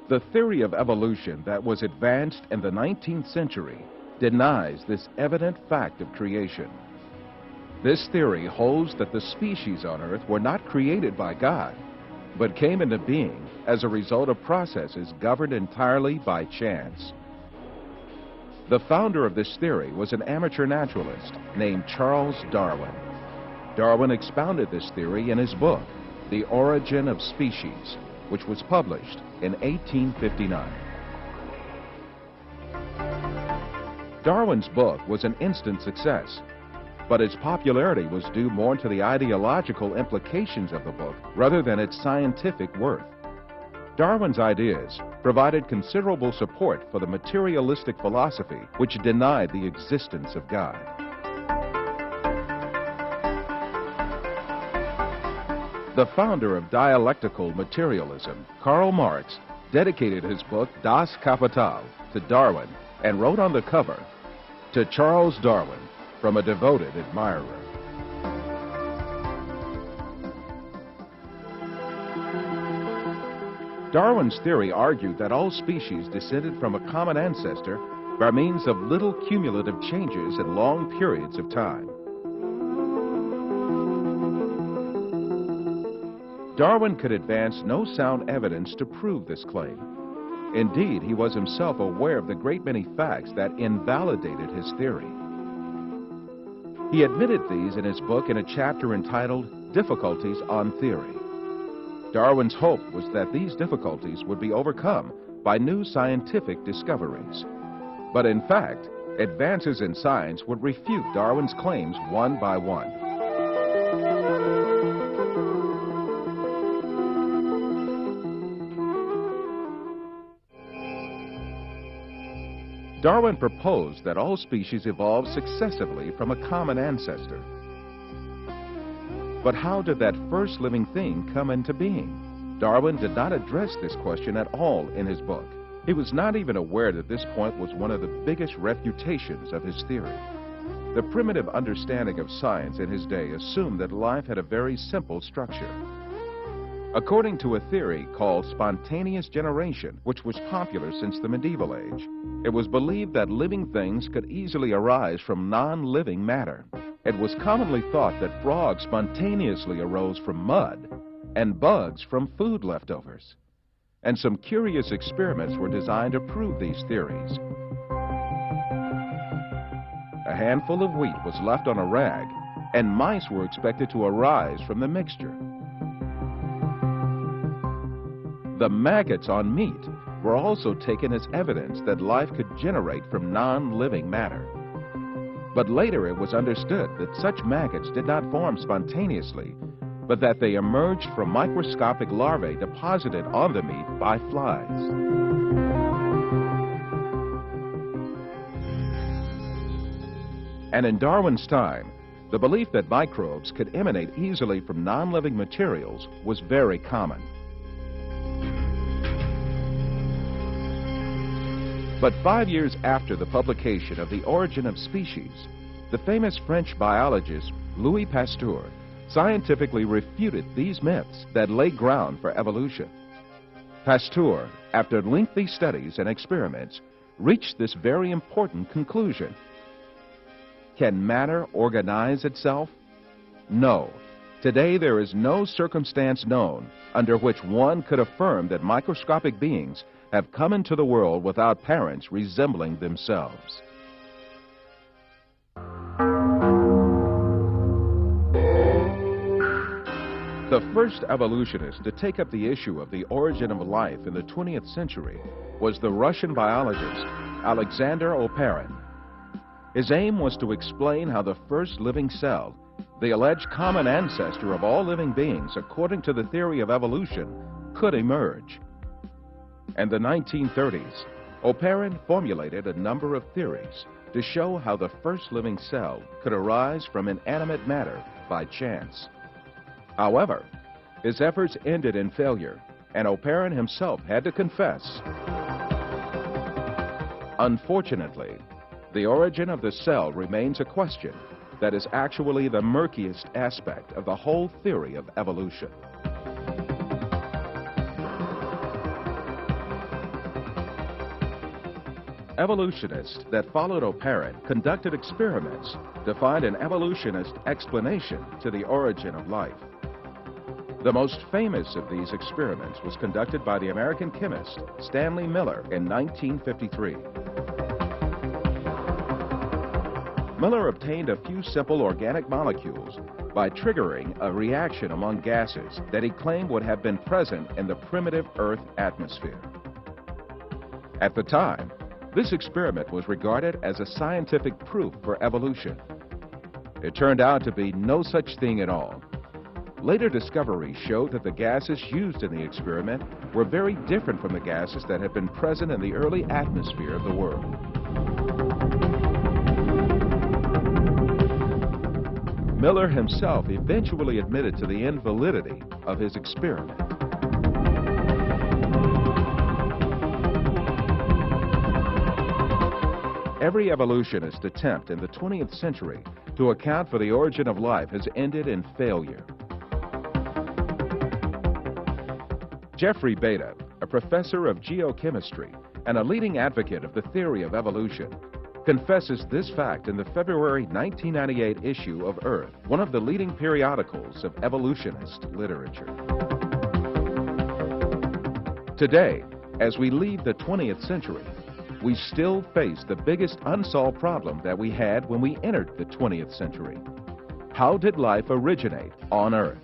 The theory of evolution that was advanced in the 19th century denies this evident fact of creation. This theory holds that the species on Earth were not created by God, but came into being as a result of processes governed entirely by chance. The founder of this theory was an amateur naturalist named Charles Darwin. Darwin expounded this theory in his book, The Origin of Species, which was published in 1859. Darwin's book was an instant success, but its popularity was due more to the ideological implications of the book rather than its scientific worth. Darwin's ideas provided considerable support for the materialistic philosophy which denied the existence of God. The founder of dialectical materialism, Karl Marx, dedicated his book Das Kapital to Darwin and wrote on the cover, "To Charles Darwin, from a devoted admirer." Darwin's theory argued that all species descended from a common ancestor by means of little cumulative changes in long periods of time. Darwin could advance no sound evidence to prove this claim. Indeed, he was himself aware of the great many facts that invalidated his theory. He admitted these in his book in a chapter entitled Difficulties on Theory. Darwin's hope was that these difficulties would be overcome by new scientific discoveries. But in fact, advances in science would refute Darwin's claims one by one. Darwin proposed that all species evolved successively from a common ancestor. But how did that first living thing come into being? Darwin did not address this question at all in his book. He was not even aware that this point was one of the biggest refutations of his theory. The primitive understanding of science in his day assumed that life had a very simple structure. According to a theory called spontaneous generation, which was popular since the medieval age, it was believed that living things could easily arise from non-living matter. It was commonly thought that frogs spontaneously arose from mud and bugs from food leftovers. And some curious experiments were designed to prove these theories. A handful of wheat was left on a rag, and mice were expected to arise from the mixture. The maggots on meat were also taken as evidence that life could generate from non-living matter. But later it was understood that such maggots did not form spontaneously, but that they emerged from microscopic larvae deposited on the meat by flies. And in Darwin's time, the belief that microbes could emanate easily from non-living materials was very common. But 5 years after the publication of The Origin of Species, the famous French biologist Louis Pasteur scientifically refuted these myths that lay ground for evolution. Pasteur, after lengthy studies and experiments, reached this very important conclusion. Can matter organize itself? No. Today there is no circumstance known under which one could affirm that microscopic beings have come into the world without parents resembling themselves. The first evolutionist to take up the issue of the origin of life in the 20th century was the Russian biologist Alexander Oparin. His aim was to explain how the first living cell, the alleged common ancestor of all living beings according to the theory of evolution, could emerge. In the 1930s, Oparin formulated a number of theories to show how the first living cell could arise from inanimate matter by chance. However, his efforts ended in failure, and Oparin himself had to confess. Unfortunately, the origin of the cell remains a question that is actually the murkiest aspect of the whole theory of evolution. Evolutionists that followed Oparin conducted experiments to find an evolutionist explanation to the origin of life. The most famous of these experiments was conducted by the American chemist Stanley Miller in 1953. Miller obtained a few simple organic molecules by triggering a reaction among gases that he claimed would have been present in the primitive Earth atmosphere. At the time, this experiment was regarded as a scientific proof for evolution. It turned out to be no such thing at all. Later discoveries showed that the gases used in the experiment were very different from the gases that had been present in the early atmosphere of the world. Miller himself eventually admitted to the invalidity of his experiment. Every evolutionist attempt in the 20th century to account for the origin of life has ended in failure. Jeffrey Beta, a professor of geochemistry and a leading advocate of the theory of evolution, confesses this fact in the February 1998 issue of Earth, one of the leading periodicals of evolutionist literature. Today, as we leave the 20th century, we still face the biggest unsolved problem that we had when we entered the 20th century. How did life originate on Earth?